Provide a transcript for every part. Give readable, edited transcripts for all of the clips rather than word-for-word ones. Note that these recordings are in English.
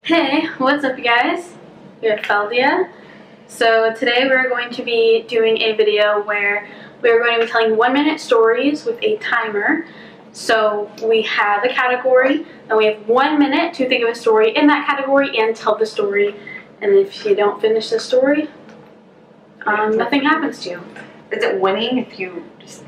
Hey, what's up you guys? We're Feldia. So today we're going to be doing a video where we're going to be telling 1-minute stories with a timer. So we have a category and we have 1 minute to think of a story in that category and tell the story. And if you don't finish the story, nothing happens to you. Is it winning if you just...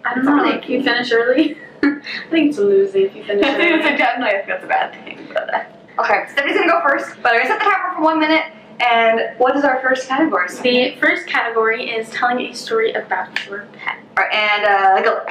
I don't know, if you finish early. I think it's losing if you finish early. I think that's a bad thing, but... Okay, Stephanie's gonna go first, but I'm gonna set the timer for 1 minute. And what is our first category? The first category is telling a story about your pet. Alright, and go.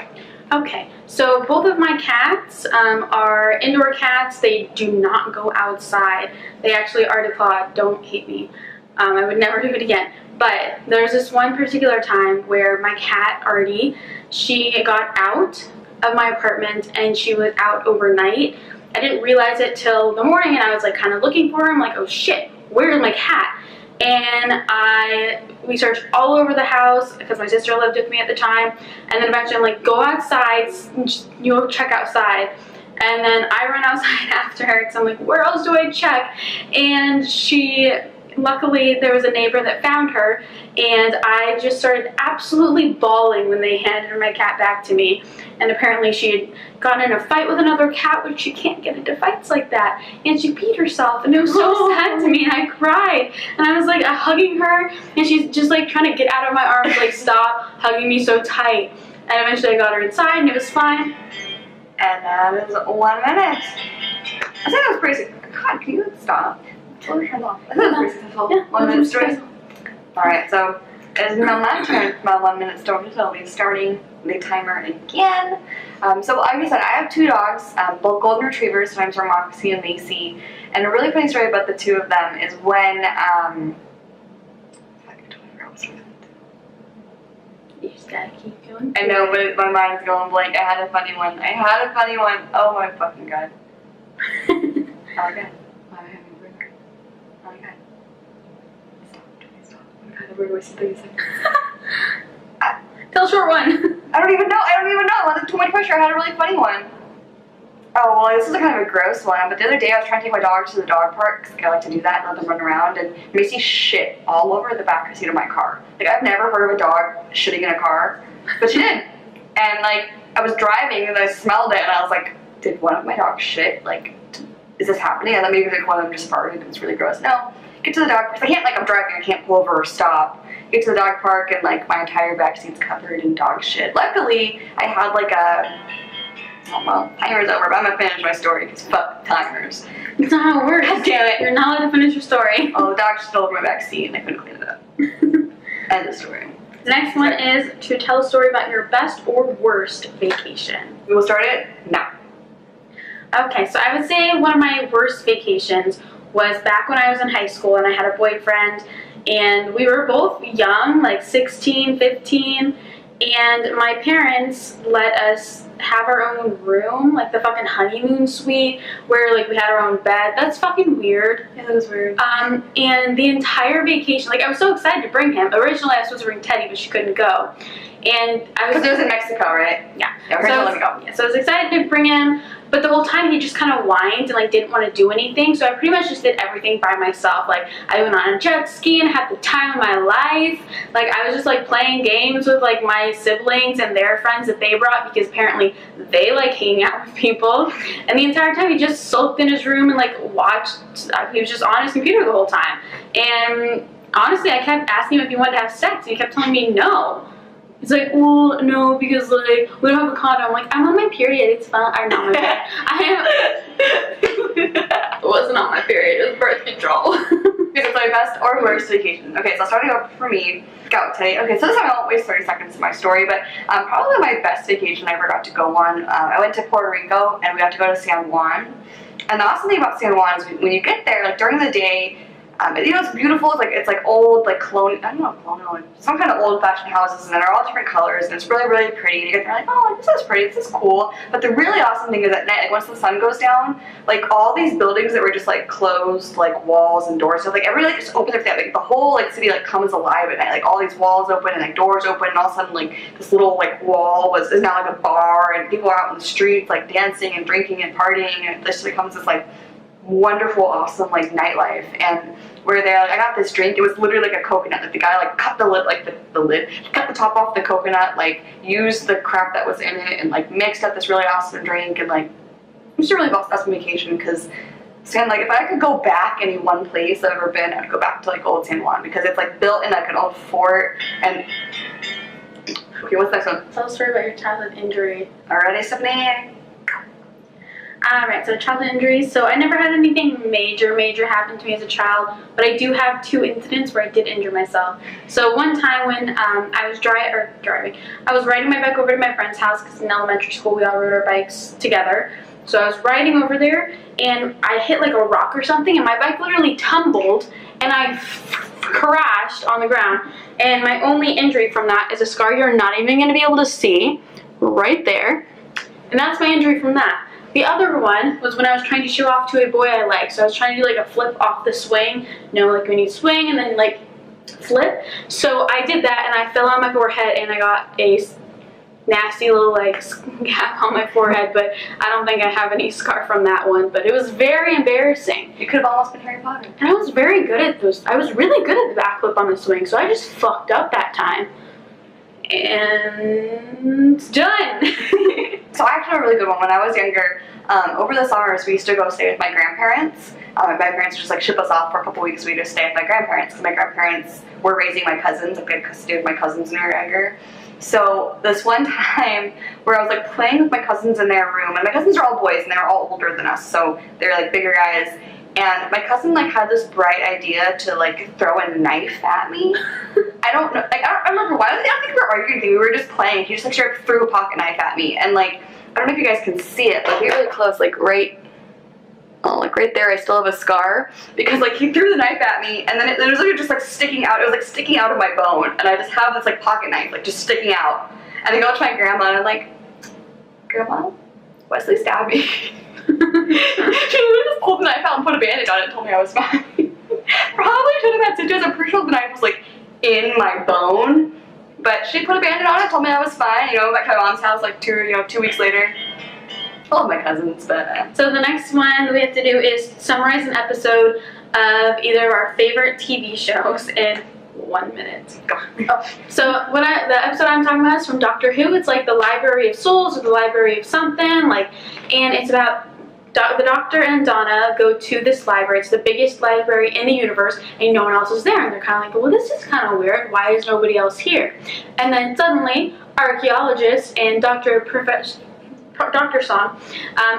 Okay, so both of my cats are indoor cats. They do not go outside. They actually are declawed. Don't hate me. I would never do it again. But there's this one particular time where my cat, Artie, she got out of my apartment and she was out overnight. I didn't realize it till the morning and I was like kind of looking for him, like, oh shit, where's my cat? And we searched all over the house because my sister lived with me at the time, and then eventually I'm like, go outside, check outside. And then I run outside after her because I'm like, where else do I check? And luckily there was a neighbor that found her, and I just started absolutely bawling when they handed my cat back to me. And apparently she had gotten in a fight with another cat, which you can't get into fights like that. And she peed herself, and it was so sad to me, and I cried. And I was like hugging her, and she's just like trying to get out of my arms, like stop hugging me so tight. And eventually I got her inside, and it was fine. And that is 1 minute. I think that was pretty... God, can you stop? Turn it off. I think that was pretty successful. Yeah, 1 minute story. Alright, so it's now my turn for my 1 minute story, so I'll be starting the timer again. So like I said, I have 2 dogs, both golden retrievers. Sometimes they're Moxie and Macy. And a really funny story about the 2 of them is when You just gotta keep going. I know, but my mind's going blank. I had a funny one. Oh my fucking god. Oh my god. Why am I having a burger? Oh my god. Stop. Oh my god, the burger was 30 seconds. Tell a short one. I don't even know. That's too much pressure. I had a really funny one. Oh, well, this is kind of a gross one, but the other day I was trying to take my dogs to the dog park, because I like to do that and let them run around, and Macy shit all over the back seat of my car. Like, I've never heard of a dog shitting in a car, but she did. And, like, I was driving, and I smelled it, and I was like, did one of my dogs shit? Like, is this happening? And then maybe like one of them just farted, and it's really gross. No. Get to the dog park. I can't, like, I'm driving, I can't pull over or stop. Get to the dog park, and, like, my entire back seat's covered in dog shit. Luckily, I had, like, oh, well, timer's over, but I'm gonna finish my story, because fuck timers. That's not how it works. God damn it. You're not allowed to finish your story. Oh, the dog just fell over my back seat, and I couldn't clean it up. End of story. The next one is to tell a story about your best or worst vacation. We will start it now. Okay, so I would say one of my worst vacations was back when I was in high school and I had a boyfriend, and we were both young, like 16, 15, and my parents let us have our own room, like the fucking honeymoon suite, where like we had our own bed. That's fucking weird. Yeah, that is weird. And the entire vacation, like I was so excited to bring him. Originally I was supposed to bring Teddy, but she couldn't go. And I was... Because it was in Mexico, right? Yeah. So I was excited to bring him, but the whole time he just kind of whined and like didn't want to do anything. So I pretty much just did everything by myself. Like I went on a jet ski and had the time of my life. Like I was just like playing games with like my siblings and their friends that they brought, because apparently they like hanging out with people. And the entire time he just sulked in his room and like watched. He was just on his computer the whole time. And honestly, I kept asking him if he wanted to have sex, and he kept telling me no. He's like, well, no, because, like, we don't have a condom. I'm like, I'm on my period. It's fine. Or not my period. It wasn't on my period. It was birth control. Okay, so my best or worst vacation. Okay, so starting off for me, go today. Okay, so this time I won't waste 30 seconds in my story, but probably my best vacation I ever got to go on. I went to Puerto Rico, and we got to go to San Juan. And the awesome thing about San Juan is when you get there, like, during the day, you know, it's beautiful. It's like old, like colonial, I don't know, colonial, like some kind of old-fashioned houses, and they're all different colors, and it's really, really pretty. And you get there like, oh, this is pretty, this is cool. But the really awesome thing is at night, like once the sun goes down, like all these buildings that were just like closed, like walls and doors, so like everybody like just opens everything. Like the whole like city like comes alive at night. Like all these walls open and like doors open, and all of a sudden like this little like wall is now like a bar, and people are out in the streets like dancing and drinking and partying, and it just becomes this like wonderful, awesome like nightlife, and where they're like, I got this drink. It was literally like a coconut. Like the guy like cut the lid, like the lid, cut the top off the coconut, like used the crap that was in it, and like mixed up this really awesome drink, and like it was a really awesome vacation because. And like if I could go back any one place I've ever been, I'd go back to like Old San Juan because it's like built in like an old fort. And okay, what's the next one? Tell a story about your childhood injury. Alrighty, Stephanie. Alright, so childhood injuries. So I never had anything major happen to me as a child, but I do have 2 incidents where I did injure myself. So one time when I was driving, I was riding my bike over to my friend's house because in elementary school we all rode our bikes together. So I was riding over there and I hit like a rock or something and my bike literally tumbled and I crashed on the ground. And my only injury from that is a scar you're not even going to be able to see right there. And that's my injury from that. The other one was when I was trying to show off to a boy I like. So I was trying to do like a flip off the swing. You know, like when you swing and then like flip. So I did that and I fell on my forehead and I got a nasty little like gap on my forehead, but I don't think I have any scar from that one, but it was very embarrassing. You could have almost been Harry Potter. And I was very good at those. I was really good at the backflip on the swing, so I just fucked up that time. And it's done. So I actually have a really good one. When I was younger, over the summers we used to go stay with my grandparents. My parents would just like ship us off for a couple weeks. We'd just stay with my grandparents because my grandparents were raising my cousins. Like, they had custody of my cousins when we were younger. So this one time where I was like playing with my cousins in their room, and my cousins are all boys and they're all older than us, so they're like bigger guys. And my cousin like had this bright idea to like throw a knife at me. I don't know, like I don't remember why. I don't think we were arguing anything. We were just playing. He just like straight threw a pocket knife at me, and like I don't know if you guys can see it, but get really close, like right. Oh, like right there, I still have a scar because like he threw the knife at me, and then it was like just like sticking out. It was like sticking out of my bone, and I just have this like pocket knife like just sticking out. And I go to my grandma and I'm like, Grandma, Wesley stabbed me. She literally just pulled the knife out and put a bandage on it and told me I was fine. Probably should have had stitches. I'm pretty sure the knife was like in my bone, but she put a bandage on it, told me I was fine. You know, back to my mom's house like 2 weeks later. All of my cousins, but So the next one we have to do is summarize an episode of either of our favorite TV shows in 1 minute. Oh, so the episode I'm talking about is from Doctor Who. It's like the Library of Souls or the Library of something, like, and it's about the Doctor and Donna go to this library. It's the biggest library in the universe, and no one else is there. And they're kind of like, well, this is kind of weird. Why is nobody else here? And then suddenly, archaeologists and Dr. Song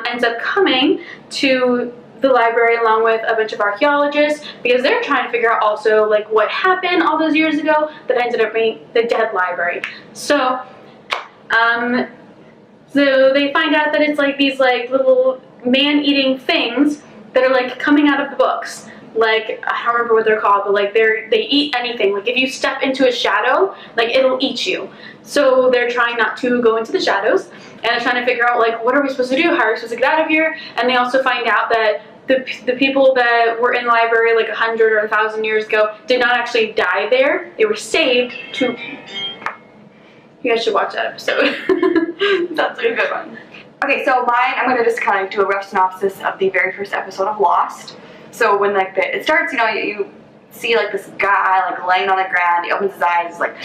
ends up coming to the library along with a bunch of archaeologists because they're trying to figure out also like what happened all those years ago that ended up being the dead library. So so they find out that it's like these like little man-eating things that are like coming out of the books. Like, I don't remember what they're called, but like they eat anything. Like if you step into a shadow, like it'll eat you. So they're trying not to go into the shadows, and they're trying to figure out like what are we supposed to do? How are we supposed to get out of here? And they also find out that the people that were in the library like 100 or 1,000 years ago did not actually die there. They were saved to. You guys should watch that episode. That's a good one. Okay, so mine, I'm gonna just kind of do a rough synopsis of the very first episode of Lost. So when like it starts, you know, you see like this guy like laying on the ground. He opens his eyes, he's like,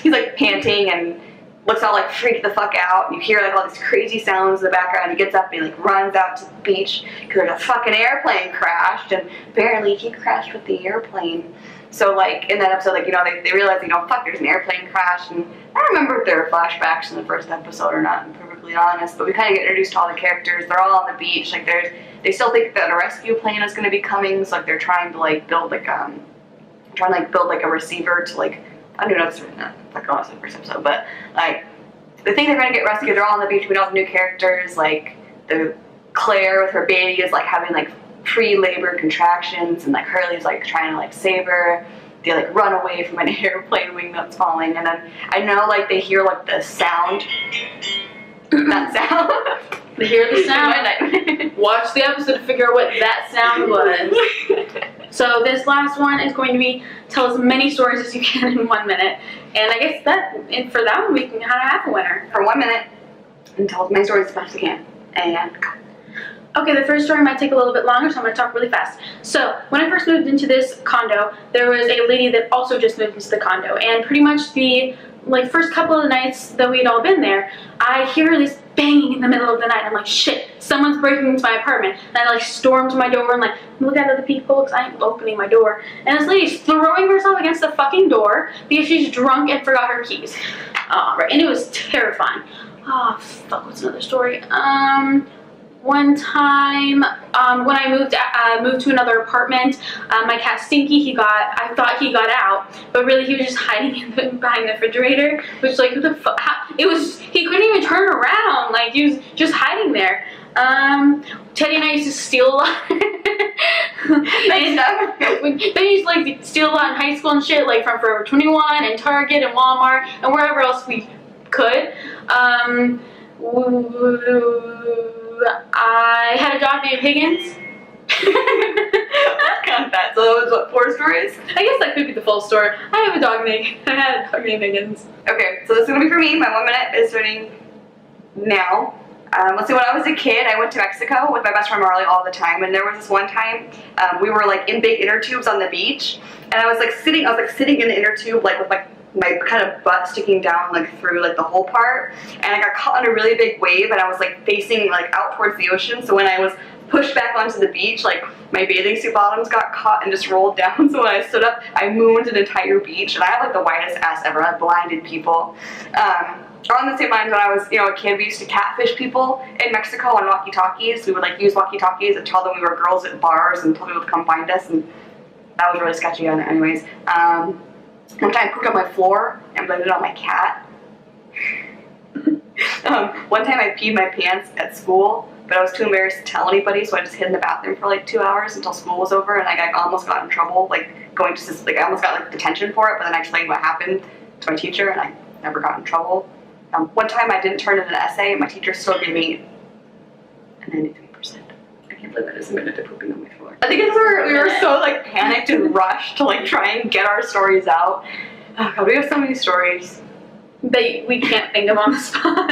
he's like panting and looks all like freaked the fuck out. And you hear like all these crazy sounds in the background. He gets up and he like runs out to the beach because there's a fucking airplane crashed, and apparently he crashed with the airplane. So like in that episode, like, you know, they realize, you know, fuck, there's an airplane crash, and I don't remember if there were flashbacks in the first episode or not, I'm perfectly honest, but we kind of get introduced to all the characters. They're all on the beach, like they still think that a rescue plane is going to be coming, so like they're trying to like build like a receiver to like, I don't know, it's not like honestly the first episode, but like they think they're going to get rescued. They're all on the beach. We know the new characters, like the Claire with her baby is like having like pre-labor contractions, and like Hurley's like trying to like save her. They like run away from an airplane wing that's falling, and then I know like they hear like the sound. That sound. They hear the sound. Watch the episode to figure out what that sound was. So this last one is going to be tell as many stories as you can in 1 minute, and I guess for that one we can kind of have a winner for 1 minute and tell as many stories as fast as I can. and go. Okay, the first story might take a little bit longer, so I'm going to talk really fast. So, when I first moved into this condo, there was a lady that also just moved into the condo, and pretty much the first couple of the nights that we'd all been there, I hear this banging in the middle of the night. I'm like, shit, someone's breaking into my apartment. And I storm to my door and look at other people because I ain't opening my door. And this lady's throwing herself against the fucking door because she's drunk and forgot her keys. Right, and it was terrifying. Oh, fuck, what's another story? One time, when I moved to another apartment, my cat Stinky, I thought he got out, but really he was just hiding behind the refrigerator, which who the fuck, he couldn't even turn around, he was just hiding there. Teddy and I used to steal a lot. Then he used to steal a lot in high school and shit, from Forever 21 and Target and Walmart and wherever else we could. I had a dog named Higgins. Count that. So that was what, 4 stories? I guess that could be the full story. I had a dog named Higgins. Okay, so this is gonna be for me. My 1 minute is starting now. Let's see, when I was a kid, I went to Mexico with my best friend Marley all the time, and there was this one time we were in big inner tubes on the beach, and I was sitting in the inner tube with my kind of butt sticking down through the whole part, and I got caught on a really big wave, and I was facing out towards the ocean. So when I was pushed back onto the beach, my bathing suit bottoms got caught and just rolled down. So when I stood up, I mooned an entire beach, and I have the widest ass ever. I blinded people. On the same lines, when I was a kid, we used to catfish people in Mexico on walkie-talkies. We would use walkie-talkies and tell them we were girls at bars and tell people to come find us, and that was really sketchy. Anyways. One time I pooped on my floor and blamed it on my cat. One time I peed my pants at school, but I was too embarrassed to tell anybody, so I just hid in the bathroom for 2 hours until school was over, and I almost got in trouble, going to I almost got detention for it, but then I explained what happened to my teacher, and I never got in trouble. One time I didn't turn in an essay, and my teacher still gave me a 93%. I can't believe I just admitted to pooping on my floor. I think it's where we were so panicked and rushed to try and get our stories out. Oh god, we have so many stories that we can't think of on the spot.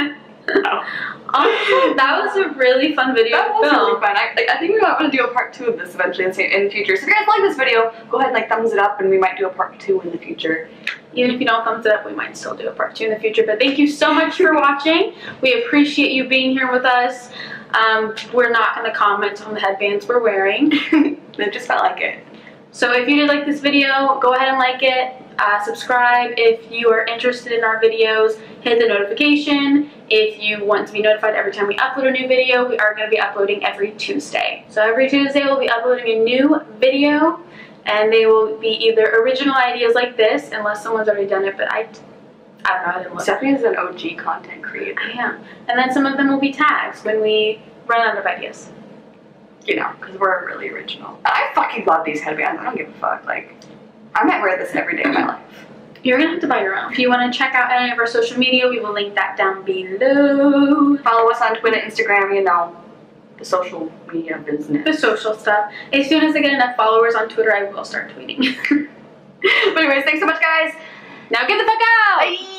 No. Honestly, that was a really fun video that to was film. really fun. I think we're going to do a part 2 of this eventually in the future. So if you guys like this video, go ahead and thumbs it up, and we might do a part 2 in the future. Even if you don't thumbs it up, we might still do a part 2 in the future. But thank you so much for watching. We appreciate you being here with us. We're not going to comment on the headbands we're wearing. It just felt like it. So if you did like this video, go ahead and like it. Subscribe if you are interested in our videos. Hit the notification if you want to be notified every time we upload a new video. We are going to be uploading every Tuesday. So every Tuesday we'll be uploading a new video, and they will be either original ideas like this, unless someone's already done it, but I don't know, I didn't look. Stephanie is an OG content creator. I am. And then some of them will be tags when we run out of ideas. Because we're really original. I fucking love these headbands. I don't give a fuck. I might wear this every day of my life. You're going to have to buy your own. If you want to check out any of our social media, we will link that down below. Follow us on Twitter, Instagram, the social media business. The social stuff. As soon as I get enough followers on Twitter, I will start tweeting. But anyways, thanks so much, guys. Now get the fuck out! Bye!